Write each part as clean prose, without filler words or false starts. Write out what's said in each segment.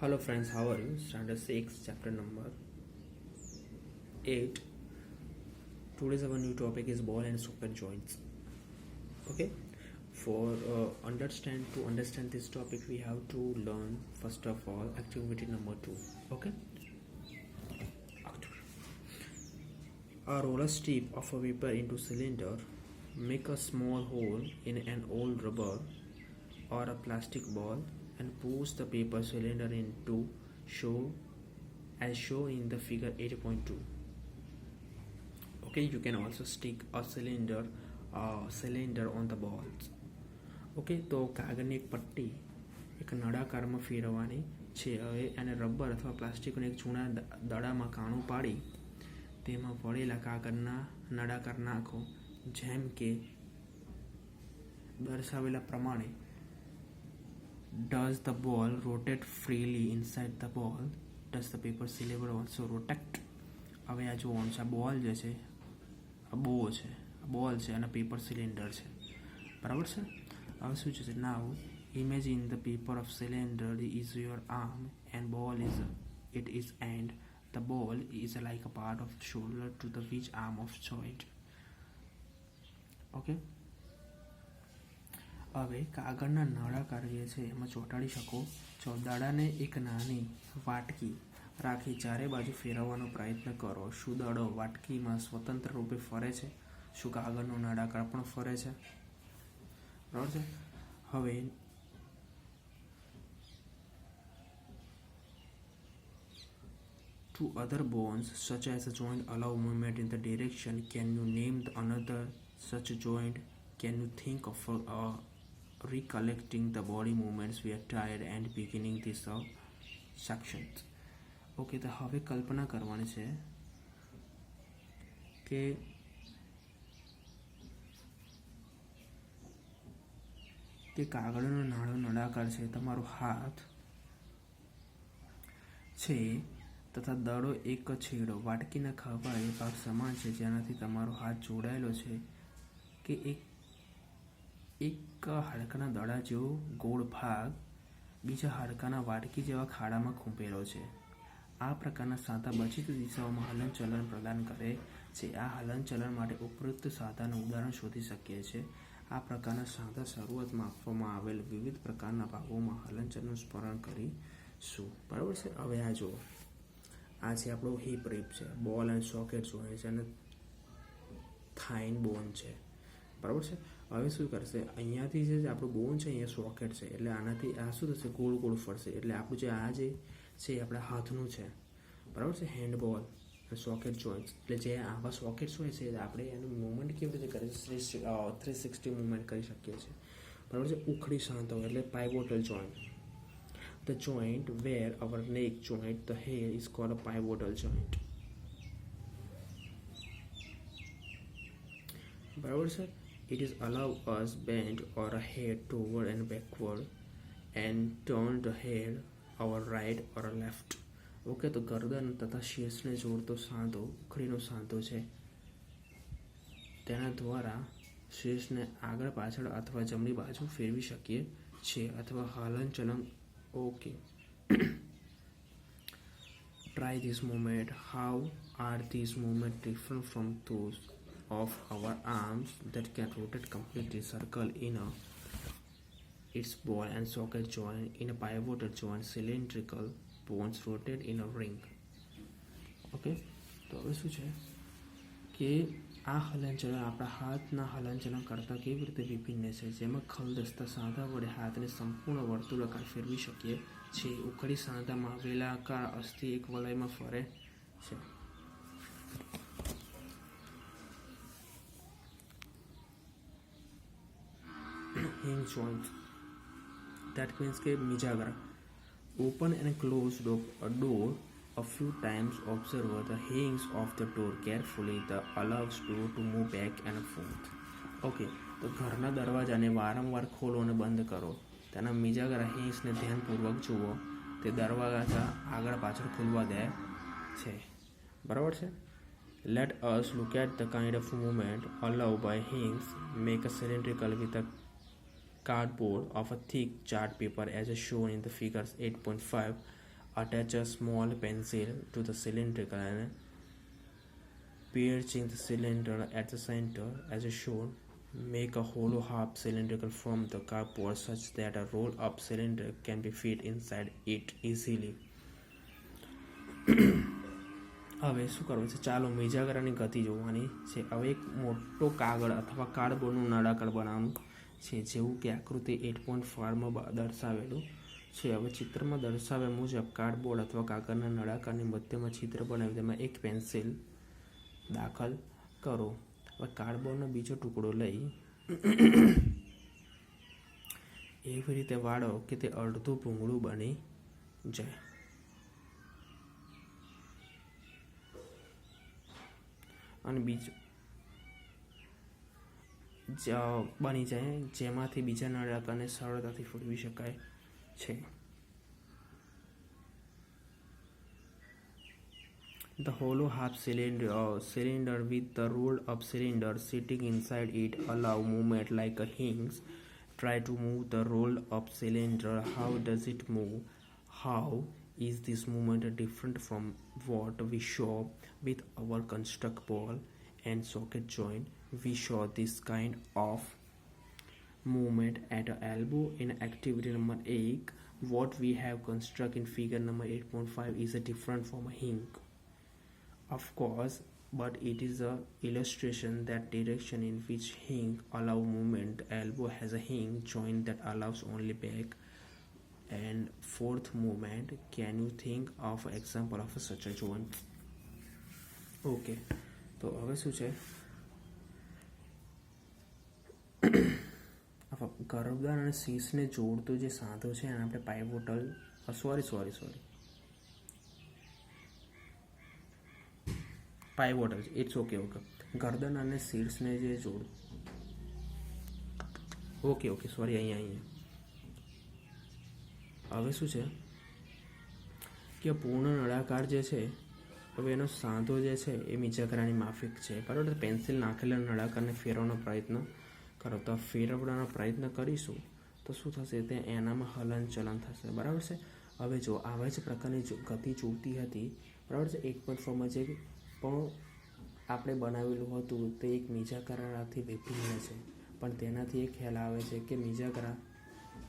Hello friends, how are you? Standard 6, chapter number 8. Today's our new topic is ball and socket joints. Okay, for to understand this topic, we have to learn first of all activity number 2. Okay, a roller strip of a paper into cylinder. Make a small hole in an old rubber or a plastic ball and push the paper cylinder into shown in the figure 8.2. Okay, you can also stick a cylinder on the balls. Okay, તો કાગળની એક પટ્ટી એક નળાકારમાં ફેરવવાની છે. હવે એને rubber અથવા પ્લાસ્ટિકનું એક જૂના દડામાં કાણું પાડી તેમાં વળેલા કાગળના નળાકાર નાખો. જેમ કે દર્શાવેલા પ્રમાણે does the ball rotate freely inside the ball? Does the paper cylinder also rotate? હવે આ જોવાનું છે, આ બોલ જે છે, આ બોલ છે અને પેપર સિલિન્ડર છે, બરાબર છે. હવે શું છે, નાવ imagine the paper of cylinder is your arm and ball is it is and the ball is like a part of shoulder to the which arm of joint. Okay, હવે કાગળના નળાકાર જે છે એમાં ચોંટાડી શકો છો. દડાને એક નાની વાટકી રાખી ચારે બાજુ ફેરવવાનો પ્રયત્ન કરો. શું દડો વાટકીમાં સ્વતંત્ર રૂપે ફરે છે? શું કાગળનો નળાકાર પણ ફરે છે? બરાબર છે. હવે two other bones such as a joint allow movement in the direction. Can you name another such joint? Can you think of recollecting the body movements we are tired and beginning this sections? Okay, તો હવે કલ્પના કરવાની છે કે કાગળનો નાનો નળાકાર છે, તમારો હાથ છે તથા દડો એક છેડો વાટકીના ખભા એ ભાગ સમાન છે જેનાથી તમારો હાથ જોડાયેલો છે કે એક હાડકાના દડા જેવો ગોળ ભાગ બીજા હાડકાના વાટકી જેવા ખાડામાં ખૂંપેલો છે. આ પ્રકારના સાંધા બચી દિશાઓમાં હલનચલન પ્રદાન કરે છે. આ હલનચલન માટે ઉપરોક્ત સાંધાનું ઉદાહરણ શોધી શકીએ છીએ. આ પ્રકારના સાંધા શરૂઆતમાં આપવામાં આવેલ વિવિધ પ્રકારના ભાગોમાં હલનચલનનું સ્મરણ કરીશું. બરાબર છે. હવે આ જુઓ, આ છે આપણો હિપ રિપ છે, બોલ એન્ડ સોકેટ જોઈન્ટ છે અને થાઇન બોન છે. બરાબર છે. હવે શું કરશે, અહીંયાથી જે આપણું બોન છે અહીંયા સોકેટ છે, એટલે આનાથી આ શું થશે, ગોળ ગોળ ફરશે. એટલે આપણું જે આ જે છે આપણા હાથનું છે, બરાબર છે, હેન્ડબોલ સોકેટ જોઈન્ટ. એટલે જે આવા સોકેટ્સ હોય છે આપણે એનું મૂવમેન્ટ કેવી રીતે કરી 360 મૂવમેન્ટ કરી શકીએ છીએ. બરાબર છે. ઉખડી સાંધો એટલે પાઇવોટલ joint. The joint where our neck joint the hair is called a pivotal joint. બરાબર છે. It is allow us bend our head toward and backward and turn the head our right or left. Okay, તો ગરદન તથા શીર્ષને જોડતો સાંધો ઉખડીનો સાંધો છે, તેના દ્વારા શીર્ષને આગળ પાછળ અથવા જમણી બાજુ ફેરવી શકીએ છીએ અથવા હલનચલન. Okay, try this movement. How are these movements different from those of our arms that can rotate completely? Circle in its ball and socket joint. In a pivotal joint, cylindrical bones rotate in a ring. Okay, તો હવે શું છે કે આ હલનચલન આપણા હાથના હલનચલન કરતાં કેવી રીતે વિભિન્ન છે, જેમાં ખલદસ્તા સાંધા વડે હાથને સંપૂર્ણ વર્તુળાકાર ફેરવી શકીએ છીએ. ઉખડી સાંધામાં વેલાકાર અસ્થિ એક વલયમાં ફરે છે. hinge joint, that means કે મિજાગરા. Open and close a door a few times. Observe the hinge of the door carefully. The allows door to move back and forth. Okay, તો ઘરના દરવાજાને વારંવાર ખોલો અને બંધ કરો. તેના મિજાગરા હિંજને ધ્યાનપૂર્વક જુઓ, તે દરવાજા આગળ પાછળ ખુલવા દે છે. બરાબર છે. Let us look at the kind of movement allowed by hinge. Make a cylindrical with a cardboard of a thick chart paper as shown in the figures 8.5. Attach a small pencil to the cylindrical and piercing the cylinder at the center as shown. Make a hollow half cylindrical from the cardboard such that a roll up cylinder can be fit inside it easily. હવે શું કરવું છે? ચાલો મેજાગરાની ગતિ જોવાની છે. હવે એક મોટો કાગળ અથવા કાર્ડબોર્ડનું નળાકાર બનાવવાનું છે, જેવું કે આકૃતિ 8.4માં દર્શાવેલું છે. હવે ચિત્રમાં દર્શાવ્યા મુજબ કાર્ડબોર્ડ અથવા કાગળના નળાકારની મધ્યમાં છિદ્ર બનાવી તેમાં એક પેન્સિલ દાખલ કરો. હવે કાર્ડબોર્ડનો બીજો ટુકડો લઈ એવી રીતે વાળો કે તે અડધું ભૂંગળું બની જાય. અને બીજું બની જાય જેમાંથી બીજા નળાકારને સરળતાથી ફેરવી શકાય છે. The hollow half cylinder with the rolled up cylinder sitting inside it allow movement like a hinge. Try to move the rolled up cylinder. How does it move? How is this movement different from what we saw with our construct ball and socket joint? We saw this kind of movement at an elbow in activity number 8. What we have construct in figure number 8.5 is different from a hinge. Of course, but it is a illustration that direction in which hinge allow movement. Elbow has a hinge joint that allows only back and forth movement. Can you think of an example of such a joint? Okay, તો હવે શું છે? ગર્ભદાન અને શીશને જોડતો જે સાંધો છે એને આપણે પાઇવોટલ પાઇવોટલ ઇટ્સ ઓકે. ગરદન અને શીર્ષને જે જોડ ઓકે સોરી અહીંયા હવે શું છે કે પૂર્ણ નળાકાર જે છે, હવે એનો સાંધો જે છે એ મીજાગરાની માફિક છે, બરાબર. પેન્સિલ નાખેલા નળાકારને ફેરવવાનો પ્રયત્ન કરો. તો ફેરવવાનો પ્રયત્ન કરીશું તો શું થશે? તે એનામાં હલનચલન થશે, બરાબર છે. હવે જો આવા જ પ્રકારની ગતિ જોતી હતી, બરાબર છે. 8.4માં જે પણ આપણે બનાવેલું હતું તે એક મીજાગરાથી વિભિન્ન છે, પણ તેનાથી એ ખ્યાલ આવે છે કે મીજાગરા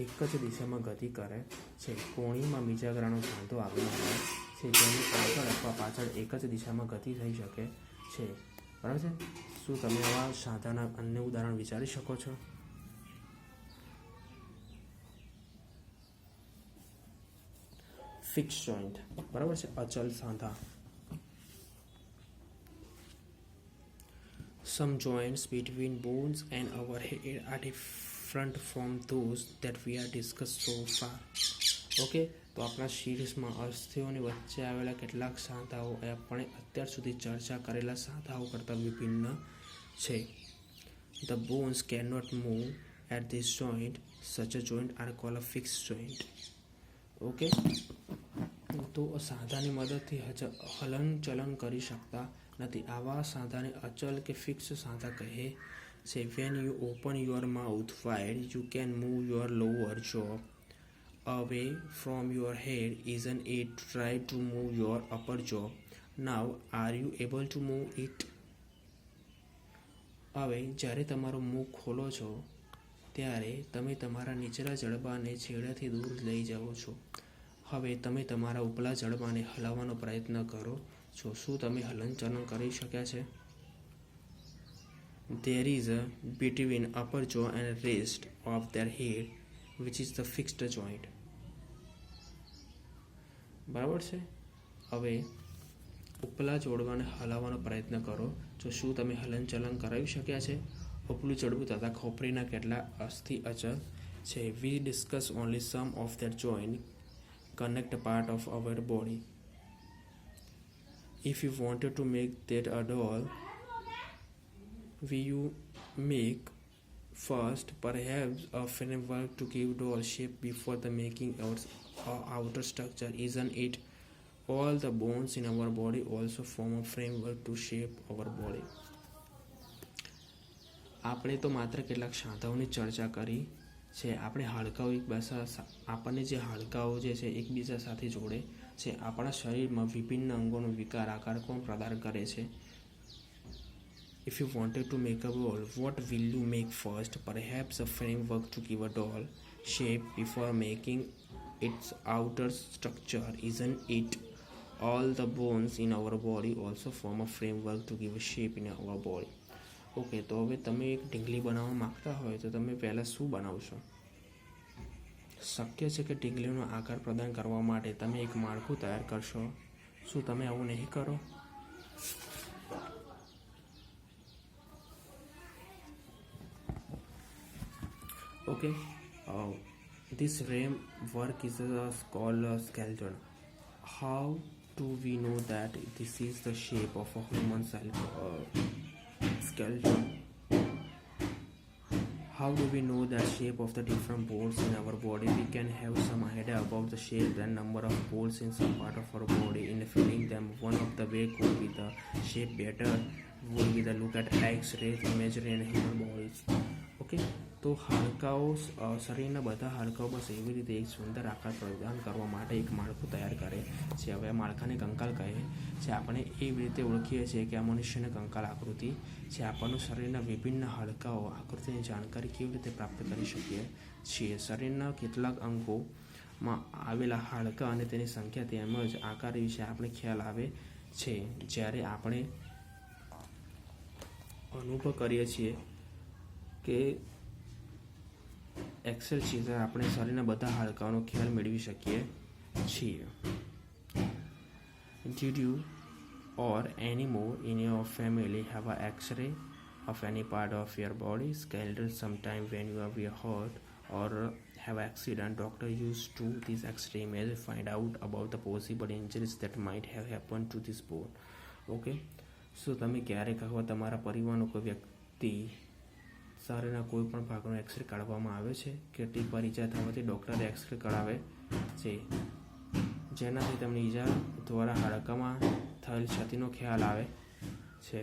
એક જ દિશામાં ગતિ કરે છે. કોણીમાં મીજાગરાનો સાંધો આવેલો હોય છે, જેની આગળ અથવા પાછળ એક જ દિશામાં ગતિ થઈ શકે છે, બરાબર છે. શું તમે આવા સાંધાના અન્ય ઉદાહરણ વિચારી શકો છો? ફિક્સ જોઈન્ટ, બરાબર છે, અચલ સાંધા. Some joints between bones and our head are different from those that we have discussed so far. Okay, તો આપણા શીર્ષમાં અસ્થિઓની વચ્ચે આવેલા કેટલાક સાંધાઓ એ આપણે અત્યાર સુધી ચર્ચા કરેલા સાંધાઓ કરતાં વિભિન્ન છે. The bones cannot move at this joint. Such a joint are called a fixed joint. Okay, તો સાંધાની મદદથી હલનચલન કરી શકતા નથી. આવા સાંધાને અચલ કે ફિક્સ સાંધા કહે છે. When you open your mouth wide, you can move your lower jaw away from your head, isn't it? Try to move your upper jaw. Now, are you able to move it? હવે જ્યારે તમારું મુખ ખોલો છો ત્યારે તમે તમારા નીચલા જડબાને છેડાથી દૂર લઈ જાઓ છો. હવે તમે તમારા ઉપલા જડબાને હલાવવાનો પ્રયત્ન કરો છો. શું તમે હલનચલન કરી શક્યા છે? There is a between upper jaw and rest of their head, which is the fixed joint. બરાબર છે. હવે ઉપલા જોડવાને હલાવવાનો પ્રયત્ન કરો તો શું તમે હલનચલન કરાવી શક્યા છે? ઉપલું જડબું તથા ખોપરીના કેટલા અસ્થિ અચલ છે. We discuss only some of their joint connect part of our body. If you wanted to make that a doll, will you make first perhaps a framework to give doll shape before the making outer structure? Isn't it? All the bones in our body also form a framework to shape our body. આપણે તો માત્ર કેટલાક સાંધાઓની ચર્ચા કરી છે. આપણે હાડકાઓ આપણને જે હાડકાઓ જે છે એકબીજા સાથે જોડે છે. આપણા શરીરમાં વિભિન્ન અંગોનો વિકાર આકાર કોણ પ્રદાન કરે છે. If you wanted to make a wall, what will you make first? Perhaps a framework to give a doll shape before making its outer structure, isn't it? All the bones in our body also form a framework to give a shape in our body. Okay, તો હવે તમે એક ઢીંગલી બનાવવા માંગતા હોય તો તમે પહેલાં શું બનાવશો? શક્ય છે કે ઢીંગલીનો આકાર પ્રદાન કરવા માટે તમે એક માળખું તૈયાર કરશો. શું તમે આવું નહીં કરો? Okay, this framework is called a skeleton. How do we know that this is the shape of a human skeleton? How do we know the shape of the different bones in our body? We can have some idea about the shape and number of bones in some part of our body. In filling them, one of the way could be the shape better would be the look at X-ray imagery and human bodies. Okay, તો હાડકાઓ શરીરના બધા હાડકાઓ બસ એવી રીતે એક સુંદર આકાર પ્રદાન કરવા માટે એક માળખું તૈયાર કરે છે. હવે આ માળખાને કંકાલ કહે છે. આપણે એવી રીતે ઓળખીએ છીએ કે આ મનુષ્યની કંકાલ આકૃતિ છે. આપણનું શરીરના વિભિન્ન હાડકાઓ આકૃતિની જાણકારી કેવી રીતે પ્રાપ્ત કરી શકીએ છીએ? શરીરના કેટલાક અંગોમાં આવેલા હાડકાં અને તેની સંખ્યા તેમજ આકાર વિશે આપણે ખ્યાલ આવે છે જ્યારે આપણે અનુભવ કરીએ છીએ કે એક્સેલ ચિત્ર આપણે શરીરના બધા હાડકાંનો ખ્યાલ મેળવી શકીએ છીએ. Did you or any more in your family have an X-ray of any part of your body? Skeletal sometime when you are hurt or have accident, doctor used to this X-ray image find out about the possible injuries that might have happened to this bone. Okay, so તમે ક્યારેક હવે તમારા પરિવારનો કોઈ વ્યક્તિ શરીરના કોઈ પણ ભાગનો એક્સરે કાઢવામાં આવે છે. કેટલીક વાર ઈજા થવાથી ડૉક્ટરે એક્સરે કઢાવે છે જેનાથી તેમની ઈજા દ્વારા હાડકામાં થયેલ ક્ષતિનો ખ્યાલ આવે છે.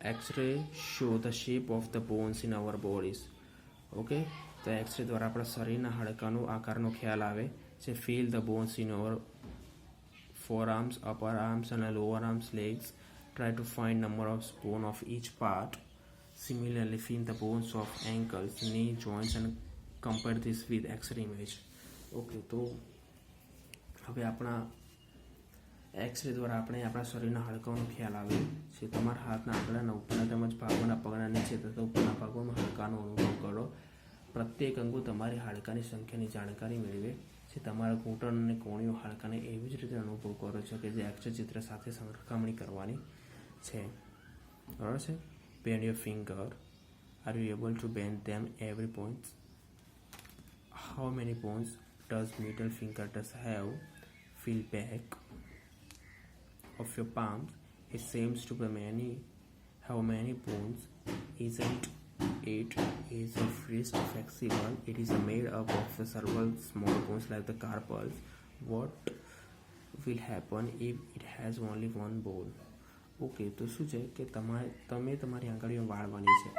X-ray show the shape of the bones in our bodies. Okay, તો એક્સરે દ્વારા આપણા શરીરના હાડકાનો આકારનો ખ્યાલ આવે છે. Feel the bones in our forearms, upper arms અને lower arms, legs. Try to find number of bone of each part. Similarly feel the bones of ankles, knee, joints and compare this with x-ray image. Okay, તો હવે આપણા x ray દ્વારા આપણે આપણા શરીરના હાડકાંનો ખ્યાલ આવે છે. તમારા હાથના આંગળાના ઉપરના તેમજ ભાગોના પગના નીચે તથા ઉપરના ભાગોમાં હાડકાનો અનુભવ કરો. પ્રત્યેક અંગો તમારી હાડકાની સંખ્યાની જાણકારી મેળવે છે. તમારા ઘૂંટણ અને કોણીઓ હાડકાને એવી જ રીતે અનુભવ કરો છો કે જે એક્સરે ચિત્ર સાથે સરખામણી કરવાની છે. બરાબર છે. Band your finger. Are you able to band them every point? How many pons does middle finger does have? Feel back of your palms. It seems to be have many bones, isn't it? Is your wrist flexible? It is made up of several small bones like the carpals. What will happen if it has only one bone? Okay, તો શું છે કે તમે તમારી આંગળીઓ વાળવાની છે.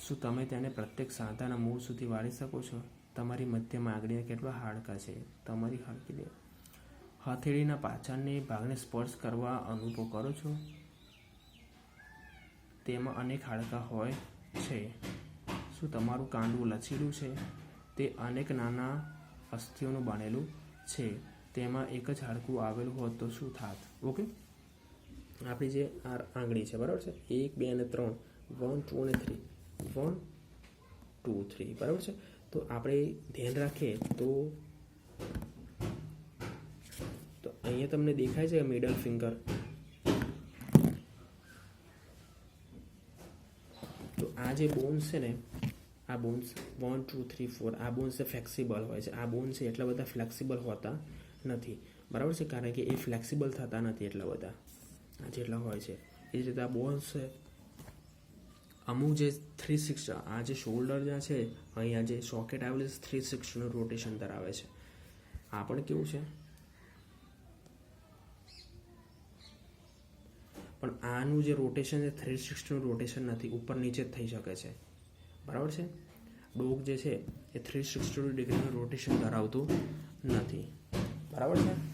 શું તમે તેને પ્રત્યેક સાંધાના મૂળ સુધી વાળી શકો છો? તમારી મધ્યમાં આંગળીના કેટલા હાડકાં છે? તમારી હથેળીના પાછળની ભાગને સ્પર્શ કરવા અનુભવ કરો છો? તેમાં અનેક હાડકાં હોય છે. શું તમારું કાંડું લચીલું છે? તે અનેક નાના અસ્થિઓનું બનેલું છે. તેમાં એક જ હાડકું આવેલું હોત તો શું થાત? ઓકે, આપણી જે આંગળી છે, બરાબર છે, 1 2 અને 3, 1 2 અને 3, 1 2 3, બરાબર છે. તો આપણે ધ્યાન રાખીએ તો અહીંયા તમને દેખાય છે મિડલ ફિંગર. તો આ જે બોન્સ છે ને, આ બોન્સ 1 2 3 4, આ બોન્સ ફ્લેક્સિબલ હોય છે. આ બોન્સ છે એટલા બધા ફ્લેક્સિબલ હોતા નથી, બરાબર છે, કારણ કે એ ફ્લેક્સિબલ થતા નથી એટલા બધા આ જેટલા હોય છે. એ જ રીતે આ બોન્સ છે અમુક જે 360, આ જે શોલ્ડર જ્યાં છે અહીંયા જે સોકેટ આવેલું છે 360નું રોટેશન ધરાવે છે. આ પણ કેવું છે પણ આનું જે રોટેશન છે 360નું રોટેશન નથી, ઉપર નીચે જ થઈ શકે છે. બરાબર છે. ડોગ જે છે એ 360 ડિગ્રીનું રોટેશન ધરાવતું નથી. બરાબર છે.